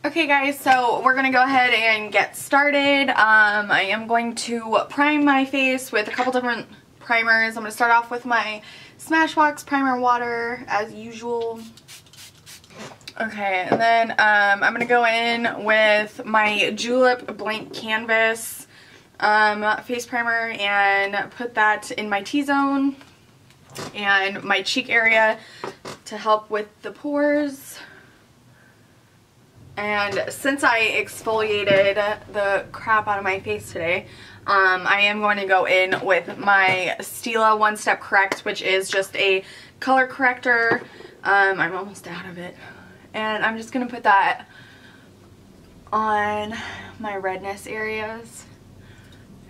Okay guys, so we're gonna go ahead and get started. I am going to prime my face with a couple different primers. I'm gonna start off with my Smashbox Primer Water as usual. Okay, and then I'm gonna go in with my Julep Blank Canvas face primer and put that in my T-zone and my cheek area to help with the pores. And since I exfoliated the crap out of my face today, I am going to go in with my Stila One Step Correct, which is just a color corrector. I'm almost out of it. And I'm just going to put that on my redness areas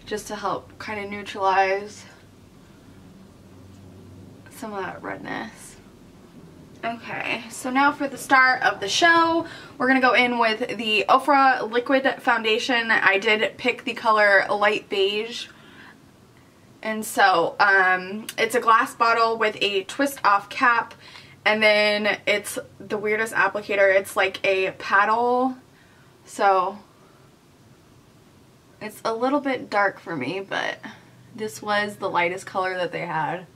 just to help kind of neutralize some of that redness. Okay, so now for the start of the show, we're going to go in with the Ofra Liquid Foundation. I did pick the color Light Beige. And so, it's a glass bottle with a twist off cap. And then it's the weirdest applicator. It's like a paddle. So, it's a little bit dark for me, but this was the lightest color that they had.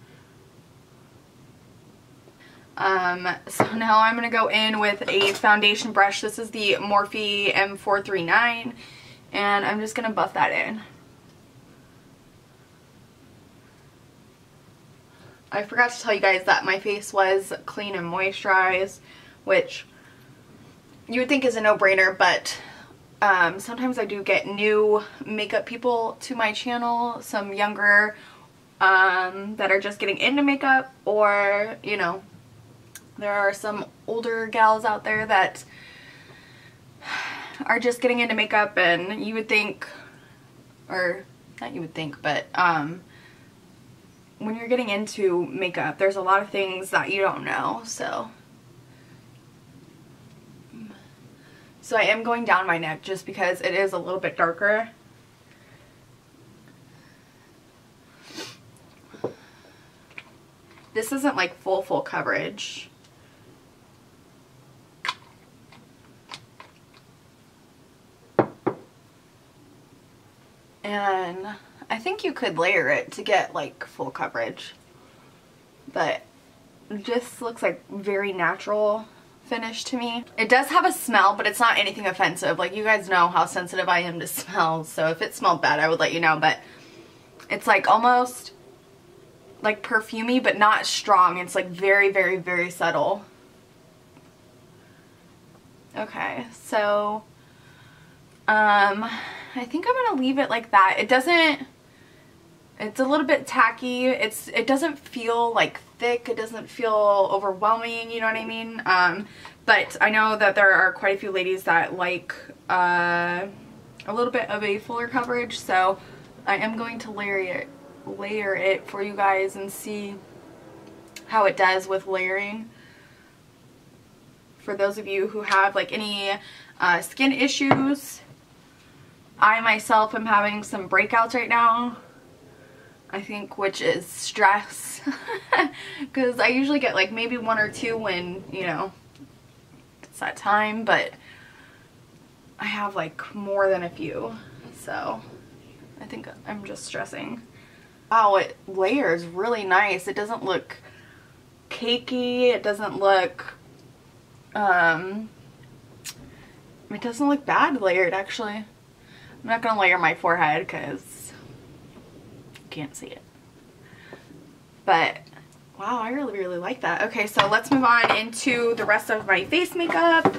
So now I'm going to go in with a foundation brush. This is the Morphe M439, and I'm just going to buff that in. I forgot to tell you guys that my face was clean and moisturized, which you would think is a no-brainer, but sometimes I do get new makeup people to my channel, some younger that are just getting into makeup, or, you know, there are some older gals out there that are just getting into makeup, and you would think, or not you would think, but when you're getting into makeup, there's a lot of things that you don't know, so I am going down my neck just because it is a little bit darker. This isn't like full coverage. And I think you could layer it to get like full coverage, but it just looks like very natural finish to me. It does have a smell, but it's not anything offensive. Like, you guys know how sensitive I am to smells, so if it smelled bad I would let you know, but it's like almost like perfumey, but not strong. It's like very subtle. Okay, so I think I'm gonna leave it like that. It doesn't, it's a little bit tacky. It doesn't feel like thick. It doesn't feel overwhelming, you know what I mean? But I know that there are quite a few ladies that like a little bit of a fuller coverage, so I am going to layer it for you guys and see how it does with layering. For those of you who have like any skin issues, I myself am having some breakouts right now, I think, which is stress, because I usually get like maybe one or two when, you know, it's that time, but I have like more than a few, so I think I'm just stressing. Wow, it layers really nice. It doesn't look cakey. It doesn't look, it doesn't look bad layered, actually. I'm not going to layer my forehead because you can't see it. But, wow, I really like that. Okay, so let's move on into the rest of my face makeup.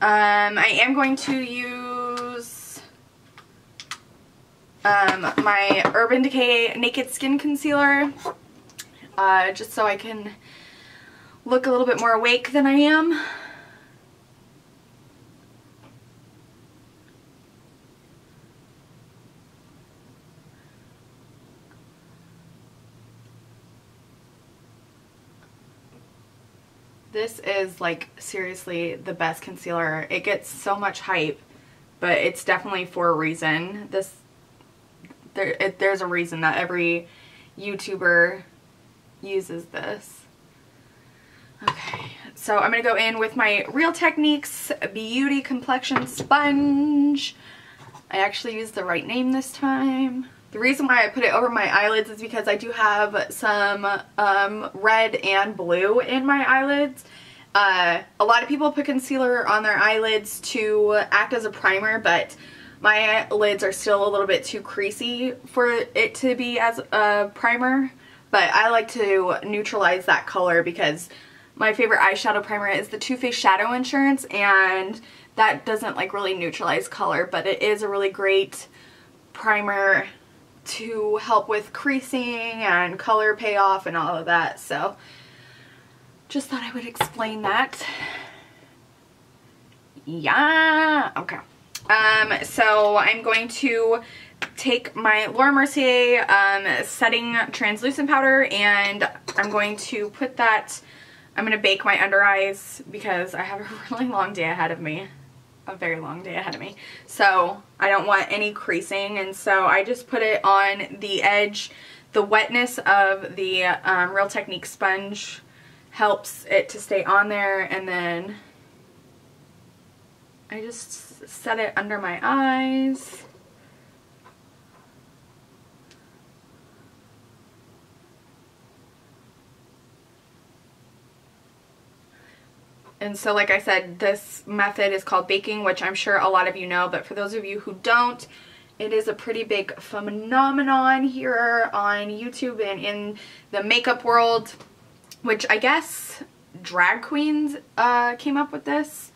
I am going to use my Urban Decay Naked Skin Concealer, just so I can look a little bit more awake than I am. This is like seriously the best concealer. It gets so much hype, but it's definitely for a reason. There's a reason that every YouTuber uses this. Okay, So I'm going to go in with my Real Techniques Beauty Complexion Sponge. I actually used the right name this time. The reason why I put it over my eyelids is because I do have some red and blue in my eyelids. A lot of people put concealer on their eyelids to act as a primer, but my lids are still a little bit too creasy for it to be as a primer. But I like to neutralize that color because my favorite eyeshadow primer is the Too Faced Shadow Insurance, and that doesn't like really neutralize color, but it is a really great primer to help with creasing and color payoff and all of that. So just thought I would explain that. Yeah, okay. So I'm going to take my Laura Mercier setting translucent powder, and I'm going to put that, I'm going to bake my under eyes because I have a really long day ahead of me. A very long day ahead of me. So I don't want any creasing, and so I just put it on the edge. The wetness of the Real Techniques sponge helps it to stay on there, and then I just set it under my eyes. And so like I said, this method is called baking, which I'm sure a lot of you know, but for those of you who don't, it is a pretty big phenomenon here on YouTube and in the makeup world, which I guess drag queens came up with this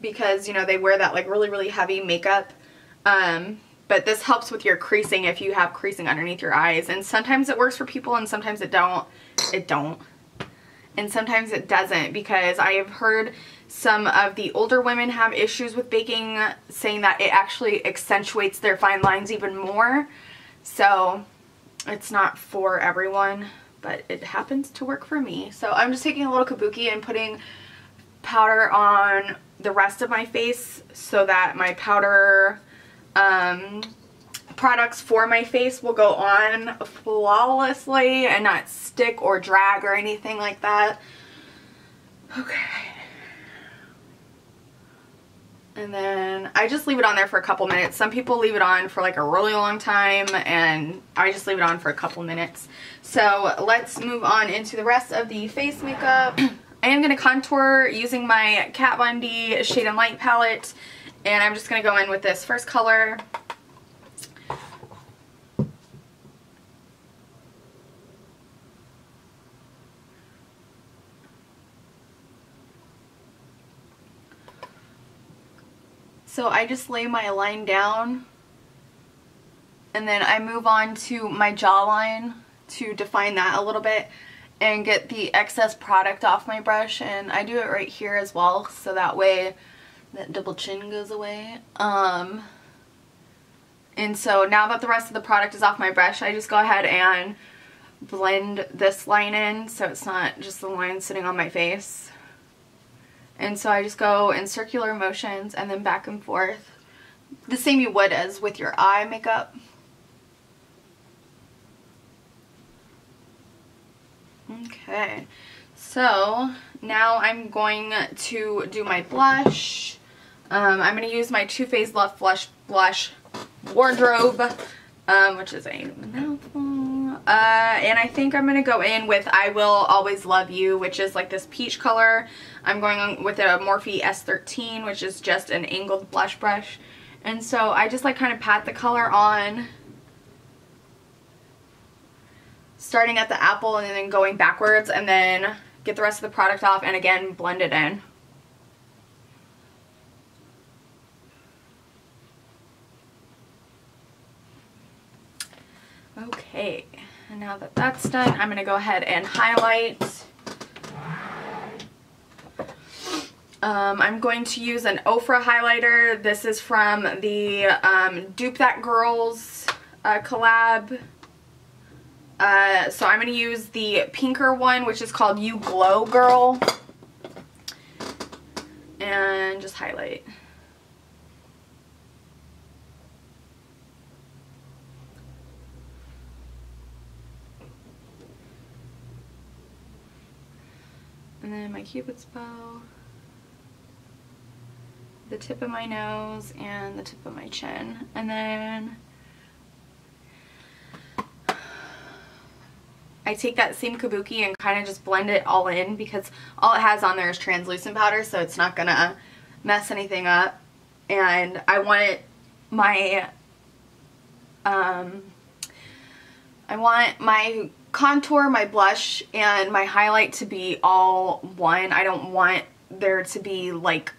because, you know, they wear that like really heavy makeup. But this helps with your creasing if you have creasing underneath your eyes, and sometimes it works for people and sometimes it don't. And sometimes it doesn't, because I have heard some of the older women have issues with baking, saying that it actually accentuates their fine lines even more. So it's not for everyone, but it happens to work for me. So I'm just taking a little kabuki and putting powder on the rest of my face so that my powder products for my face will go on flawlessly and not stick or drag or anything like that. Okay. And then I just leave it on there for a couple minutes. Some people leave it on for like a really long time, and I just leave it on for a couple minutes. So let's move on into the rest of the face makeup. I am going to contour using my Kat Von D Shade and Light palette, and I'm just going to go in with this first color. So I just lay my line down, and then I move on to my jawline to define that a little bit and get the excess product off my brush, and I do it right here as well, so that way that double chin goes away. And so now that the rest of the product is off my brush, I just go ahead and blend this line in so it's not just the line sitting on my face. And so I just go in circular motions and then back and forth, the same you would as with your eye makeup. Okay, so now I'm going to do my blush. I'm going to use my Too Faced Love Blush Wardrobe, which is a mouthful. And I think I'm going to go in with I Will Always Love You, which is like this peach color. I'm going on with a Morphe S13, which is just an angled blush brush. And so I just like kind of pat the color on, starting at the apple and then going backwards, and then get the rest of the product off and again blend it in. Okay, and now that that's done, I'm going to go ahead and highlight. I'm going to use an Ofra highlighter. This is from the Dupe That Girls collab. So I'm going to use the pinker one, which is called You Glow Girl, and just highlight. then my Cupid's bow, the tip of my nose, and the tip of my chin. And then I take that same kabuki and kind of just blend it all in, because all it has on there is translucent powder, so it's not gonna mess anything up. And I want my contour, my blush, and my highlight to be all one. I don't want there to be like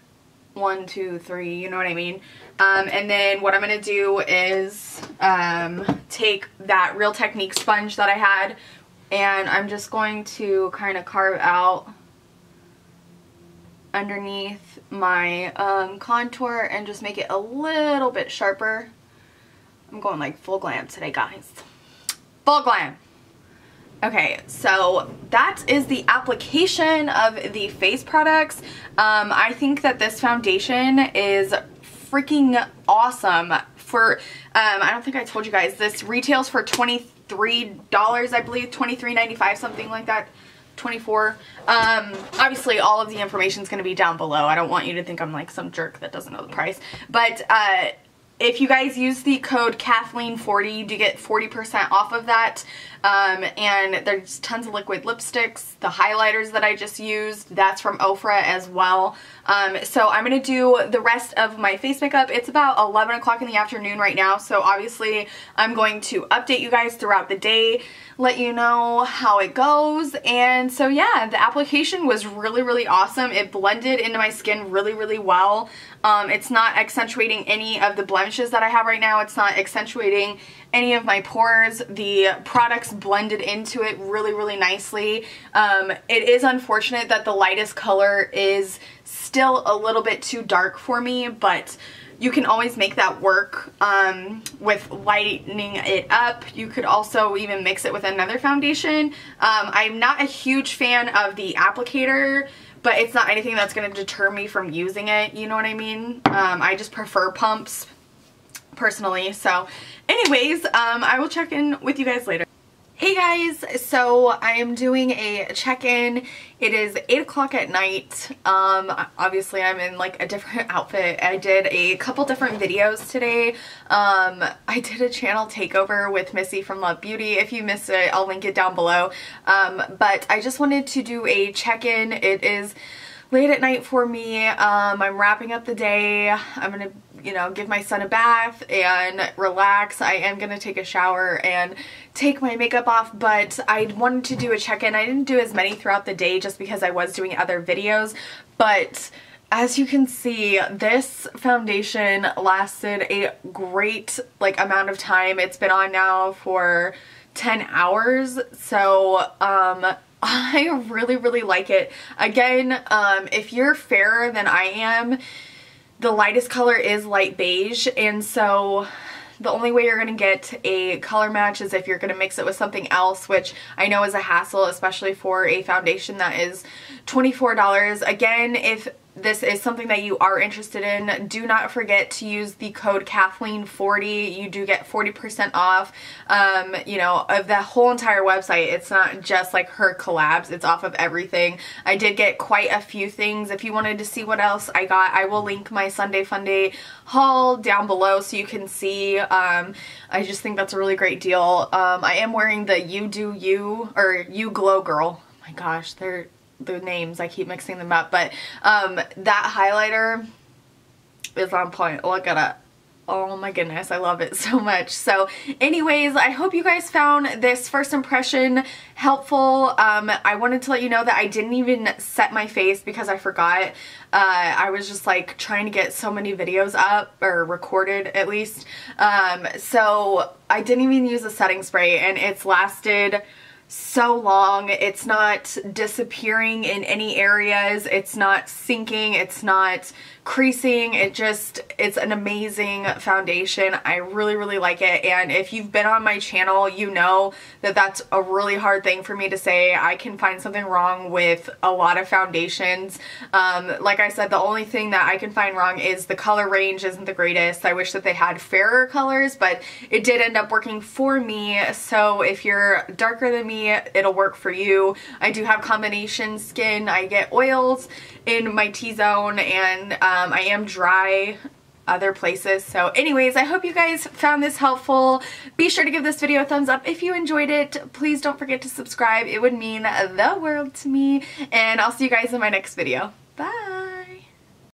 1, 2, 3, you know what I mean? And then what I'm gonna do is take that Real Technique sponge that I had, and I'm just going to kind of carve out underneath my contour and just make it a little bit sharper. I'm going like full glam today, guys. Full glam. Okay, so that is the application of the face products. I think that this foundation is freaking awesome. For I don't think I told you guys, this retails for $23, I believe, $23.95, something like that. 24. Obviously all of the information is going to be down below. I don't want you to think I'm like some jerk that doesn't know the price, but if you guys use the code Kathleen40, you do get 40% off of that. And there's tons of liquid lipsticks. The highlighters that I just used, that's from Ofra as well. So I'm going to do the rest of my face makeup. It's about 11 o'clock in the afternoon right now, so obviously I'm going to update you guys throughout the day, let you know how it goes. And so yeah, the application was really, really awesome. It blended into my skin really, really well. It's not accentuating any of the blemishes that I have right now. It's not accentuating any of my pores. The products blended into it really, really nicely. It is unfortunate that the lightest color is still a little bit too dark for me, but you can always make that work with lightening it up. You could also even mix it with another foundation. I'm not a huge fan of the applicator, but it's not anything that's going to deter me from using it, you know what I mean? I just prefer pumps personally. So anyways, I will check in with you guys later. Hey guys, so I am doing a check-in. It is 8 o'clock at night. Obviously I'm in like a different outfit. I did a couple different videos today. I did a channel takeover with Missy from Love Beauty. If you missed it, I'll link it down below. But I just wanted to do a check-in. It is late at night for me. I'm wrapping up the day. I'm gonna, you know, give my son a bath and relax. I am gonna take a shower and take my makeup off, but I wanted to do a check-in. I didn't do as many throughout the day just because I was doing other videos, but as you can see, this foundation lasted a great like amount of time. It's been on now for 10 hours, so I really, really like it. Again, if you're fairer than I am, the lightest color is light beige, and so the only way you're going to get a color match is if you're going to mix it with something else, which I know is a hassle, especially for a foundation that is $24. Again, if this is something that you are interested in, do not forget to use the code Kathleen40. You do get 40% off, you know, of the whole entire website. It's not just like her collabs, it's off of everything. I did get quite a few things. If you wanted to see what else I got, I will link my Sunday Funday haul down below so you can see. I just think that's a really great deal. I am wearing the You Do You, or You Glow Girl. Oh my gosh, they're the names, I keep mixing them up, but that highlighter is on point. Look at it. Oh my goodness, I love it so much. So anyways, I hope you guys found this first impression helpful. I wanted to let you know that I didn't even set my face because I forgot. I was just like trying to get so many videos up, or recorded at least. So I didn't even use a setting spray, and it's lasted so long. It's not disappearing in any areas, it's not sinking, it's not creasing. It's an amazing foundation. I really, really like it, and if you've been on my channel, you know that that's a really hard thing for me to say. I can find something wrong with a lot of foundations. Like I said, the only thing that I can find wrong is the color range isn't the greatest. I wish that they had fairer colors, but it did end up working for me. So if you're darker than me, me, it'll work for you. I do have combination skin. I get oils in my T-zone, and I am dry other places. So anyways, I hope you guys found this helpful. Be sure to give this video a thumbs up if you enjoyed it. Please don't forget to subscribe. It would mean the world to me. And I'll see you guys in my next video. Bye!